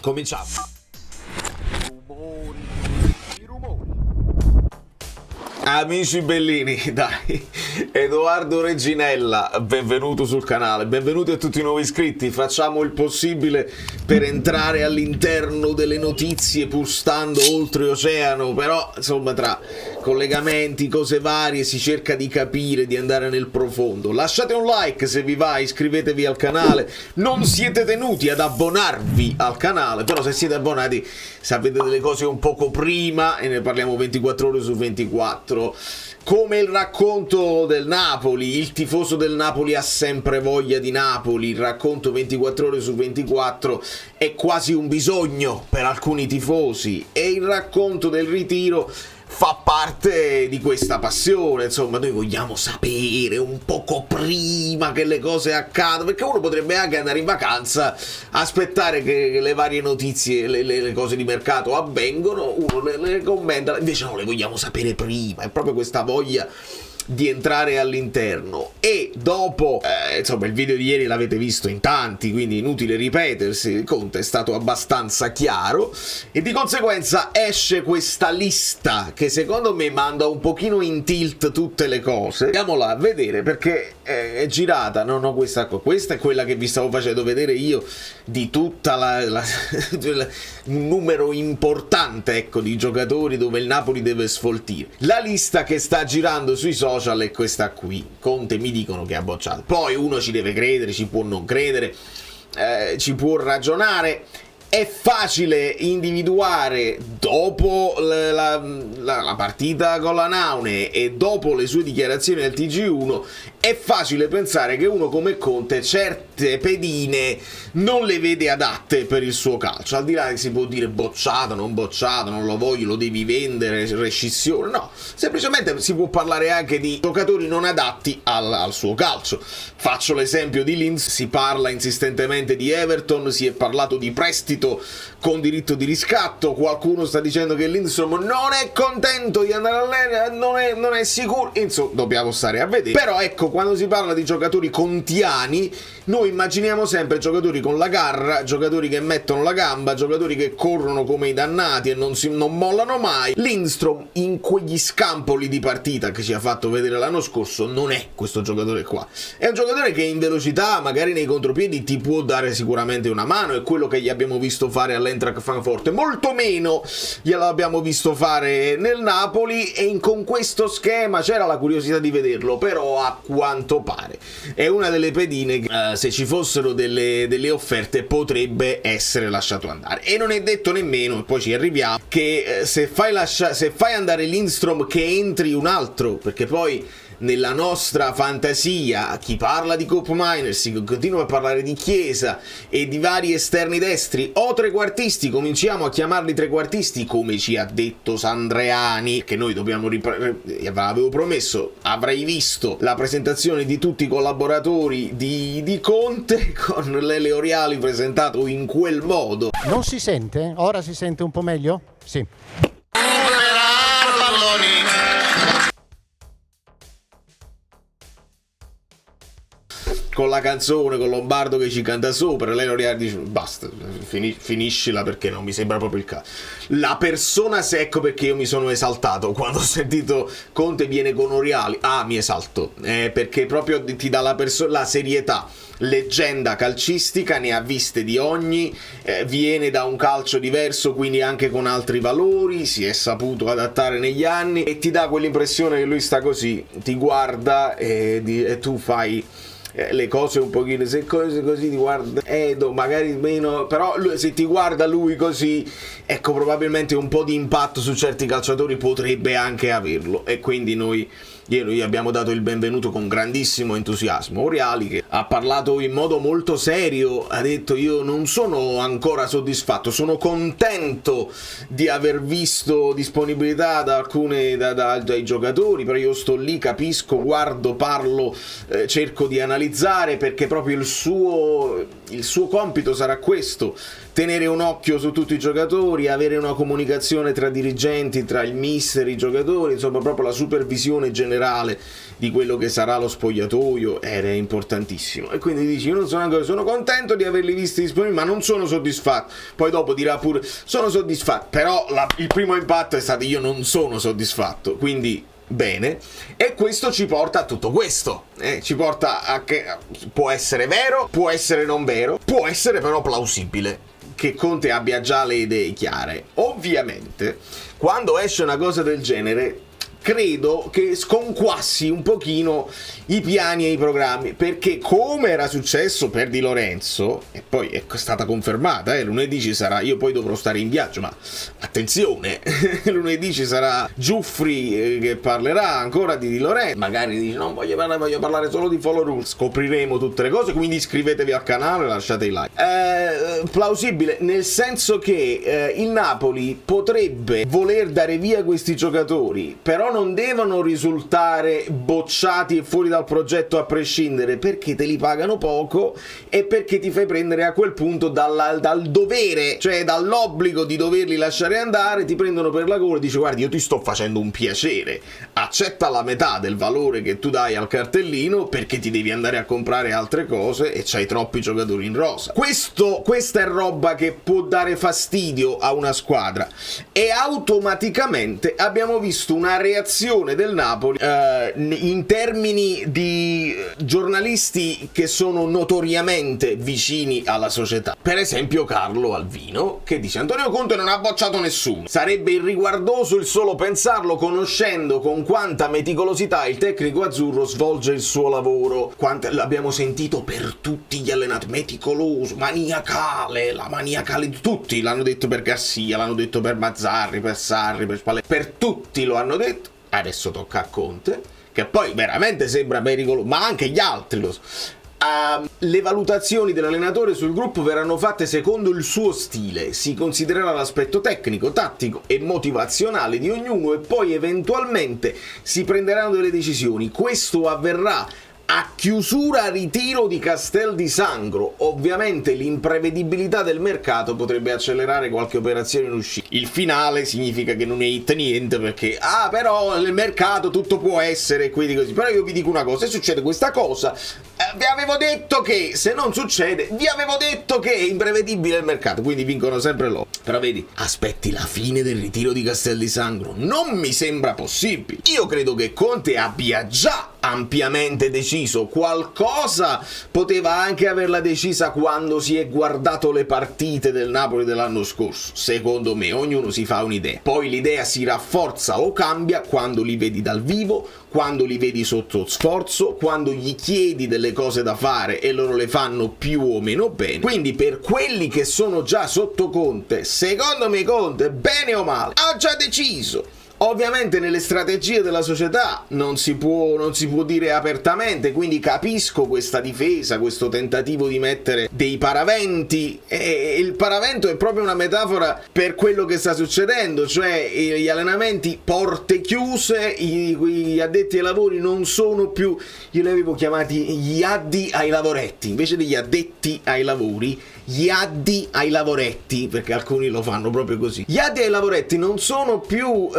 Cominciamo. Amici bellini, dai, Edoardo Reginella, benvenuto sul canale, benvenuti a tutti i nuovi iscritti. Facciamo il possibile per entrare all'interno delle notizie pur stando oltreoceano, però insomma tra collegamenti, cose varie si cerca di capire, di andare nel profondo. Lasciate un like se vi va, iscrivetevi al canale, non siete tenuti ad abbonarvi al canale, però se siete abbonati sapete delle cose un poco prima e ne parliamo 24 ore su 24. Come il racconto del Napoli, il tifoso del Napoli ha sempre voglia di Napoli, il racconto 24 ore su 24 è quasi un bisogno per alcuni tifosi e il racconto del ritiro fa parte di questa passione. Insomma, noi vogliamo sapere un poco prima che le cose accadano, perché uno potrebbe anche andare in vacanza, aspettare che le varie notizie, le cose di mercato avvengono, uno le commenta, invece no, le vogliamo sapere prima, è proprio questa voglia di entrare all'interno. E dopo insomma il video di ieri l'avete visto in tanti, quindi inutile ripetersi, il conto è stato abbastanza chiaro e di conseguenza esce questa lista che secondo me manda un pochino in tilt tutte le cose. Andiamola a vedere perché è girata, no, questa è quella che vi stavo facendo vedere io di tutta un numero importante, ecco, di giocatori dove il Napoli deve sfoltire. La lista che sta girando sui social è questa qui. Conte mi dicono che ha bocciato, poi uno ci deve credere, ci può non credere, ci può ragionare. È facile individuare dopo la partita con la Naune e dopo le sue dichiarazioni al TG1, è facile pensare che uno come Conte certe pedine non le vede adatte per il suo calcio, al di là che si può dire bocciato, non lo voglio, lo devi vendere, rescissione, no, semplicemente si può parlare anche di giocatori non adatti al suo calcio. Faccio l'esempio di Linz, si parla insistentemente di Everton, si è parlato di prestito con diritto di riscatto, qualcuno sta dicendo che Lindstrom non è contento di andare all'Enner, non è sicuro, insomma dobbiamo stare a vedere. Però ecco, quando si parla di giocatori contiani noi immaginiamo sempre giocatori con la garra, giocatori che mettono la gamba, giocatori che corrono come i dannati e non mollano mai. Lindstrom in quegli scampoli di partita che ci ha fatto vedere l'anno scorso non è questo giocatore qua, è un giocatore che in velocità magari nei contropiedi ti può dare sicuramente una mano, è quello che gli abbiamo visto fare all'Eintracht Francoforte, molto meno gliel'abbiamo visto fare nel Napoli e con questo schema c'era la curiosità di vederlo, però a quanto pare è una delle pedine che se ci fossero delle offerte potrebbe essere lasciato andare. E non è detto nemmeno, e poi ci arriviamo, che se fai andare Lindstrom che entri un altro, perché poi nella nostra fantasia chi parla di Koop Meiners si continua a parlare di Chiesa e di vari esterni destri o trequartisti, cominciamo a chiamarli trequartisti come ci ha detto Sandreani, che noi dobbiamo avevo promesso, avrei visto la presentazione di tutti i collaboratori di Conte con Lele Oriali presentato in quel modo. Non si sente? Ora si sente un po' meglio? Sì. Con la canzone, con Lombardo che ci canta sopra, lei Oriali dice basta, finiscila perché non mi sembra proprio il caso. La persona, se ecco perché io mi sono esaltato quando ho sentito Conte viene con Oriali, mi esalto, perché proprio ti dà la serietà. Leggenda calcistica, ne ha viste di ogni, viene da un calcio diverso, quindi anche con altri valori, si è saputo adattare negli anni e ti dà quell'impressione che lui sta così, ti guarda e tu fai le cose un pochino, se così ti guarda magari meno, però se ti guarda lui così, ecco, probabilmente un po' di impatto su certi calciatori potrebbe anche averlo, e quindi noi gli abbiamo dato il benvenuto con grandissimo entusiasmo. Oriali, che ha parlato in modo molto serio, ha detto io non sono ancora soddisfatto, sono contento di aver visto disponibilità da alcuni dai giocatori, però io sto lì, capisco, guardo, parlo, cerco di analizzare analizzare, perché proprio il suo compito sarà questo: tenere un occhio su tutti i giocatori, avere una comunicazione tra dirigenti, tra il mister e i giocatori, insomma proprio la supervisione generale di quello che sarà lo spogliatoio era importantissimo. E quindi dici: io non sono ancora, sono contento di averli visti disponibili, ma non sono soddisfatto. Poi dopo dirà pure: sono soddisfatto, però il primo impatto è stato: io non sono soddisfatto. Quindi bene, e questo ci porta a tutto questo, ci porta a che può essere vero, può essere non vero, può essere però plausibile che Conte abbia già le idee chiare. Ovviamente quando esce una cosa del genere credo che sconquassi un pochino i piani e i programmi, perché come era successo per Di Lorenzo, e poi è stata confermata, lunedì ci sarà, io poi dovrò stare in viaggio, ma attenzione, lunedì ci sarà Giuffri che parlerà ancora di Di Lorenzo, magari dice: non voglio parlare solo di Follow Rules, scopriremo tutte le cose, quindi iscrivetevi al canale e lasciate i like. Plausibile nel senso che il Napoli potrebbe voler dare via questi giocatori, però non devono risultare bocciati e fuori dal progetto a prescindere, perché te li pagano poco e perché ti fai prendere a quel punto dal dovere, cioè dall'obbligo di doverli lasciare andare, ti prendono per la gola e dici: guardi, io ti sto facendo un piacere, accetta la metà del valore che tu dai al cartellino perché ti devi andare a comprare altre cose e c'hai troppi giocatori in rosa. Questa è roba che può dare fastidio a una squadra, e automaticamente abbiamo visto una reazione del Napoli in termini di giornalisti che sono notoriamente vicini alla società. Per esempio Carlo Alvino, che dice: Antonio Conte non ha bocciato nessuno, sarebbe irriguardoso il solo pensarlo, conoscendo con quanta meticolosità il tecnico azzurro svolge il suo lavoro. L'abbiamo sentito per tutti gli allenatori: meticoloso, maniacale, la maniacale di tutti, l'hanno detto per Garcia, l'hanno detto per Mazzarri, per Sarri, per Spalletti, per tutti lo hanno detto. Adesso tocca a Conte, che poi veramente sembra pericoloso, ma anche gli altri lo so. Le valutazioni dell'allenatore sul gruppo verranno fatte secondo il suo stile, si considererà l'aspetto tecnico, tattico e motivazionale di ognuno e poi eventualmente si prenderanno delle decisioni. Questo avverrà a chiusura ritiro di Castel di Sangro. Ovviamente l'imprevedibilità del mercato potrebbe accelerare qualche operazione in uscita. Il finale significa che non è hit niente, perché però nel mercato tutto può essere, quindi così. Però io vi dico una cosa: se succede questa cosa, vi avevo detto che, se non succede, vi avevo detto che è imprevedibile il mercato, quindi vincono sempre loro. Però vedi, aspetti la fine del ritiro di Castel di Sangro, non mi sembra possibile. Io credo che Conte abbia già ampiamente deciso qualcosa, poteva anche averla decisa quando si è guardato le partite del Napoli dell'anno scorso. Secondo me ognuno si fa un'idea, poi l'idea si rafforza o cambia quando li vedi dal vivo, quando li vedi sotto sforzo, quando gli chiedi delle cose da fare e loro le fanno più o meno bene. Quindi per quelli che sono già sotto Conte, secondo me Conte, bene o male, ha già deciso. Ovviamente nelle strategie della società non si può dire apertamente, quindi capisco questa difesa, questo tentativo di mettere dei paraventi, e il paravento è proprio una metafora per quello che sta succedendo, cioè gli allenamenti porte chiuse, gli addetti ai lavori non sono più, io li avevo chiamati gli addi ai lavoretti, invece degli addetti ai lavori, gli addi ai lavoretti, perché alcuni lo fanno proprio così. Gli addi ai lavoretti non sono più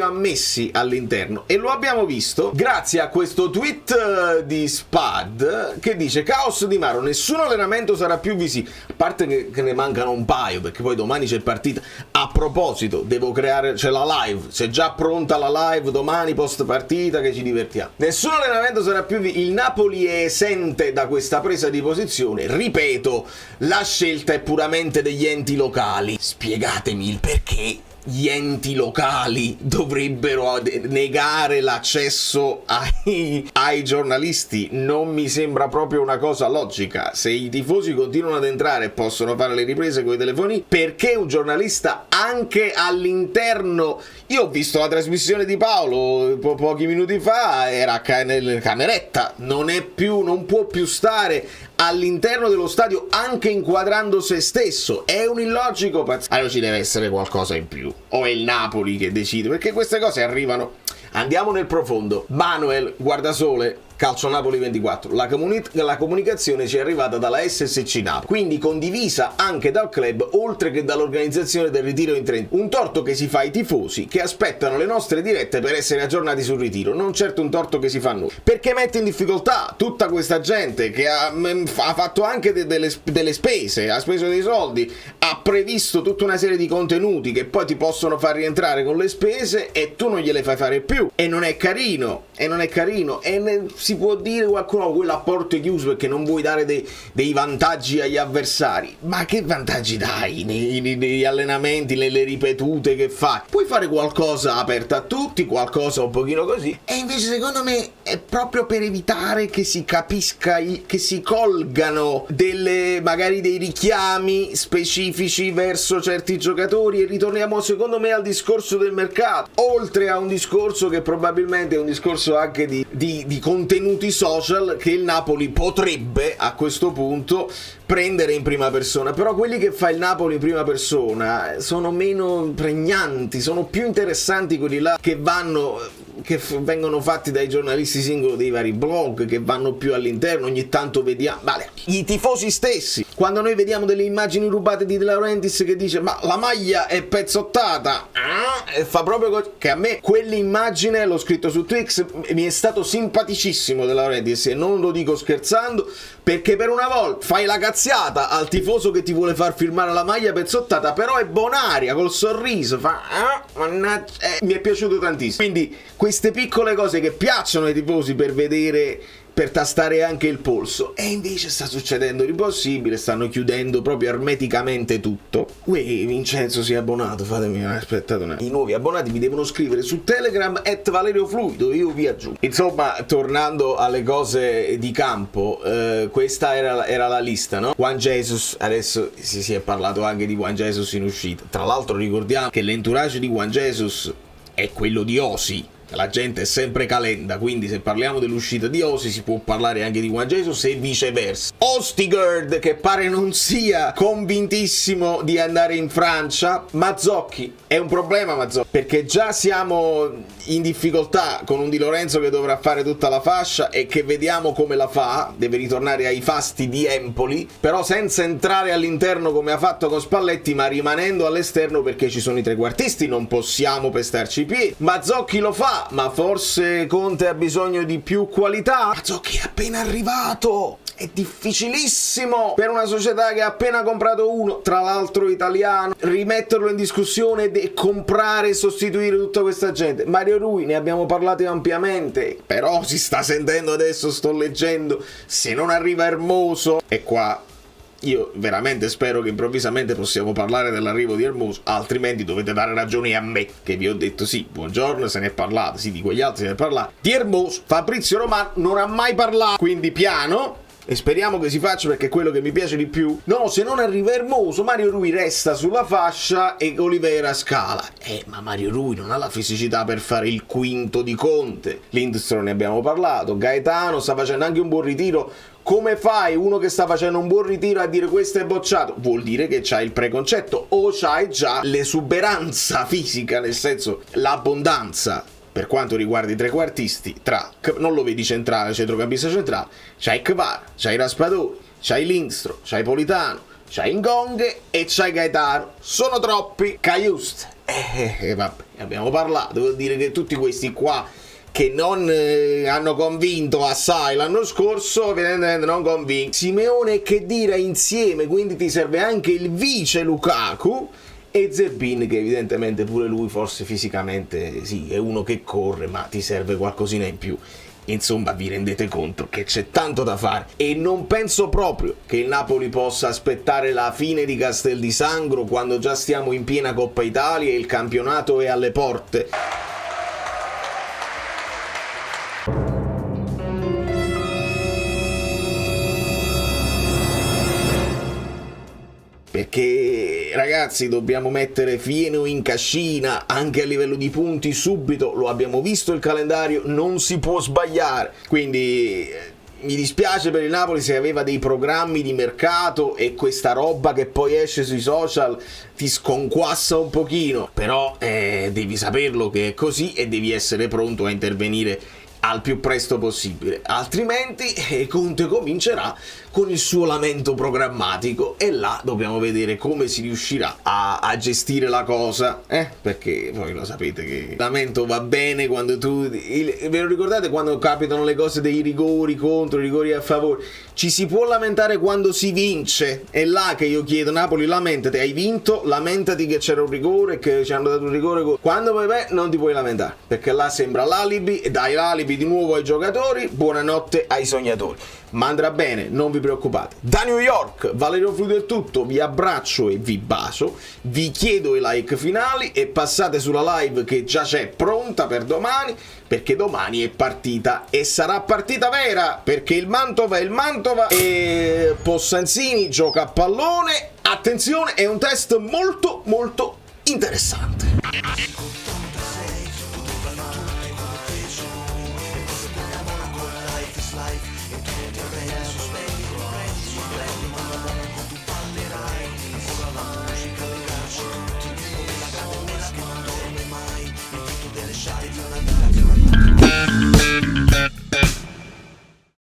ammessi all'interno, e lo abbiamo visto grazie a questo tweet di Spad che dice: Caos Di Maro, nessun allenamento sarà più visibile, a parte che ne mancano un paio, perché poi domani c'è partita. A proposito, c'è la live, c'è già pronta la live domani post partita, che ci divertiamo. Nessun allenamento sarà più il Napoli è esente da questa presa di posizione. Ripeto, la scelta è puramente degli enti locali. Spiegatemi il perché gli enti locali dovrebbero negare l'accesso ai giornalisti. Non mi sembra proprio una cosa logica. Se i tifosi continuano ad entrare e possono fare le riprese con i telefoni, perché un giornalista anche all'interno... Io ho visto la trasmissione di Paolo pochi minuti fa, era nella cameretta, non può più stare all'interno dello stadio anche inquadrando se stesso. È un illogico pazzesco. Allora ci deve essere qualcosa in più, o è il Napoli che decide, perché queste cose arrivano. Andiamo nel profondo. Manuel Guardasole Calcio Napoli 24. La comunicazione ci è arrivata dalla SSC Napoli, quindi condivisa anche dal club oltre che dall'organizzazione del ritiro in Trentino. Un torto che si fa ai tifosi che aspettano le nostre dirette per essere aggiornati sul ritiro, non certo un torto che si fa a noi, perché mette in difficoltà tutta questa gente che ha fatto anche delle spese, ha speso dei soldi, ha previsto tutta una serie di contenuti che poi ti possono far rientrare con le spese e tu non gliele fai fare più, e non è carino, si può dire qualcuno quello a porte chiuse perché non vuoi dare dei vantaggi agli avversari. Ma che vantaggi dai negli allenamenti, nelle ripetute che fai? Puoi fare qualcosa aperta a tutti, qualcosa un pochino così, e invece secondo me è proprio per evitare che si capisca, che si colgano magari dei richiami specifici verso certi giocatori, e ritorniamo secondo me al discorso del mercato, oltre a un discorso che probabilmente è un discorso anche di contenuti social che il Napoli potrebbe a questo punto prendere in prima persona. Però quelli che fa il Napoli in prima persona sono meno pregnanti, sono più interessanti quelli là che vengono fatti dai giornalisti singoli dei vari blog, che vanno più all'interno. Ogni tanto vediamo i tifosi stessi, quando noi vediamo delle immagini rubate di De Laurentiis che dice ma la maglia è pezzottata, e fa proprio che a me quell'immagine, l'ho scritto su Twix, mi è stato simpaticissimo De Laurentiis, e non lo dico scherzando, perché per una volta fai la cazziata al tifoso che ti vuole far firmare la maglia pezzottata, però è bonaria, col sorriso, mi è piaciuto tantissimo. Quindi queste piccole cose che piacciono ai tifosi per vedere, per tastare anche il polso, e invece sta succedendo l'impossibile, stanno chiudendo proprio ermeticamente tutto. Uè, Vincenzo si è abbonato, fatemi aspettate un attimo. I nuovi abbonati vi devono scrivere su Telegram @Valeriofluido, io vi aggiungo. Insomma, tornando alle cose di campo, questa era la lista, no? Juan Jesus, adesso si è parlato anche di Juan Jesus in uscita. Tra l'altro ricordiamo che l'entourage di Juan Jesus è quello di Osi. La gente è sempre calenda, quindi se parliamo dell'uscita di Osi si può parlare anche di Juan Jesus e viceversa. Ostigard, che pare non sia convintissimo di andare in Francia. Mazzocchi, è un problema Mazzocchi, perché già siamo in difficoltà con un Di Lorenzo che dovrà fare tutta la fascia e che vediamo come la fa, deve ritornare ai fasti di Empoli, però senza entrare all'interno come ha fatto con Spalletti, ma rimanendo all'esterno perché ci sono i trequartisti, non possiamo pestarci i piedi. Mazzocchi lo fa, ma forse Conte ha bisogno di più qualità. Mazzocchi è appena arrivato, è difficilissimo per una società che ha appena comprato uno, tra l'altro italiano, rimetterlo in discussione e comprare e sostituire tutta questa gente. Mario Rui, ne abbiamo parlato ampiamente, però si sta sentendo adesso, sto leggendo, se non arriva Hermoso, e qua io veramente spero che improvvisamente possiamo parlare dell'arrivo di Hermoso, altrimenti dovete dare ragione a me, che vi ho detto sì, buongiorno, se ne è parlato, sì, di quegli altri se ne è parlato. Di Hermoso Fabrizio Romano non ha mai parlato, quindi piano, e speriamo che si faccia, perché è quello che mi piace di più. No, se non arriva Hermoso, Mario Rui resta sulla fascia e Olivera scala. Ma Mario Rui non ha la fisicità per fare il quinto di Conte. Lindstrom ne abbiamo parlato, Gaetano sta facendo anche un buon ritiro. Come fai uno che sta facendo un buon ritiro a dire questo è bocciato? Vuol dire che c'hai il preconcetto o c'hai già l'esuberanza fisica, nel senso l'abbondanza. Per quanto riguarda i trequartisti, non lo vedi centrale, centrocampista centrale, c'hai Kvar, c'hai Raspadori, c'hai Lindstrom, c'hai Politano, c'hai Ngonghe e c'hai Gaetano. Sono troppi. Cajuste. Vabbè, abbiamo parlato, vuol dire che tutti questi qua che non hanno convinto assai l'anno scorso, evidentemente non convinti. Simeone che dire insieme, quindi ti serve anche il vice Lukaku, e Zerbin, che evidentemente pure lui forse fisicamente sì, è uno che corre, ma ti serve qualcosina in più. Insomma, vi rendete conto che c'è tanto da fare, e non penso proprio che il Napoli possa aspettare la fine di Castel di Sangro, quando già stiamo in piena Coppa Italia e il campionato è alle porte. Perché ragazzi, dobbiamo mettere fieno in cascina anche a livello di punti subito, lo abbiamo visto il calendario, non si può sbagliare. Quindi mi dispiace per il Napoli se aveva dei programmi di mercato e questa roba che poi esce sui social ti sconquassa un pochino, però devi saperlo che è così e devi essere pronto a intervenire al più presto possibile, altrimenti Conte comincerà con il suo lamento programmatico e là dobbiamo vedere come si riuscirà a gestire la cosa, perché voi lo sapete che il lamento va bene quando ve lo ricordate quando capitano le cose dei rigori contro, i rigori a favore? Ci si può lamentare quando si vince, è là che io chiedo: Napoli, lamentati, hai vinto, lamentati che c'era un rigore, che ci hanno dato un rigore, quando poi non ti puoi lamentare, perché là sembra l'alibi e dai l'alibi di nuovo ai giocatori, buonanotte ai sognatori. Ma andrà bene, non vi preoccupate. Da New York, Valerio Fluido è tutto, vi abbraccio e vi bacio, vi chiedo i like finali e passate sulla live che già c'è pronta per domani, perché domani è partita e sarà partita vera, perché il Mantova è il Mantova e Possanzini gioca a pallone. Attenzione, è un test molto molto interessante.